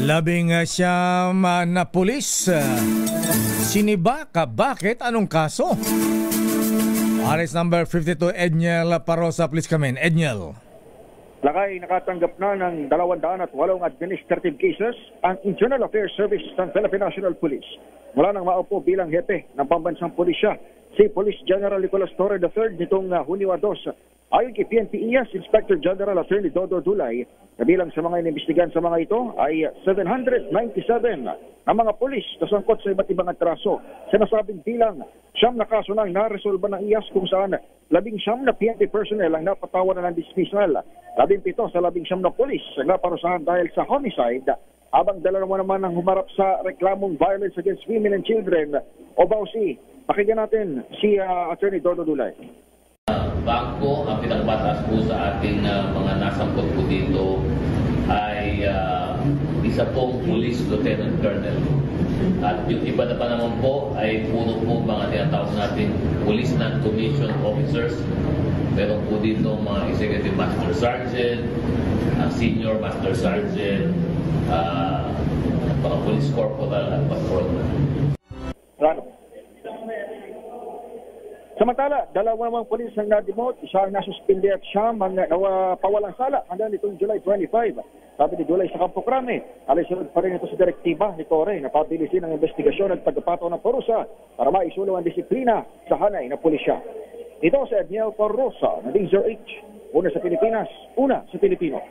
Siyam na pulis. Sinibaka. Bakit? Anong kaso? Arrest number 52, Edniel Parosa. Please come in. Edniel. Lakay nakatanggap na ng 208 administrative cases ang Internal Affairs Service ng Philippine National Police. Mula nang maupo bilang hepe ng pambansang pulisya, si Police General Nicolas Torre III nitong Hunyo 2. Ayon kay PNP IAS Inspector General Attorney Dodo Dulay, kabilang sa mga inimbestigahan sa mga ito ay 797 ang mga pulis na sangkot sa iba't ibang atraso. Sinasabing bilang 9 na kaso na naresolba ng IAS kung saan 19 na PNP personnel ang napatawaran ng dismissal, 17 sa 19 na pulis ang naparusahan dahil sa homicide, habang 2 naman ang humarap sa reklamong violence against women and children o BAUSI. Pakinggan natin si Attorney Dodo Dulay. Bangko, ang pinagbatas po sa ating mga nasangkot po dito ay isa pong Police Lieutenant Colonel. At yung iba na pa naman po ay puro po mga tinatawag natin Police Non-Commissioned Officers. Meron po dito mga Executive Master Sergeant, Senior Master Sergeant, mga Police Corporal at Patrol. Samantala, 2 namang pulis ang na-demote, isa ang nasuspindi at siyam ang pawalang sala hanggang nitong July 25. Sabi ni Dulay sa Campo Crame, alisunod pa rin ito sa direktiba ni Torre na pabilisin ang investigasyon at pagkapataw ng parusa para maisulo ang disiplina sa hanay na pulisya. Ito si Edniel Parosa, na DZRH, una sa Pilipinas, una sa Pilipino.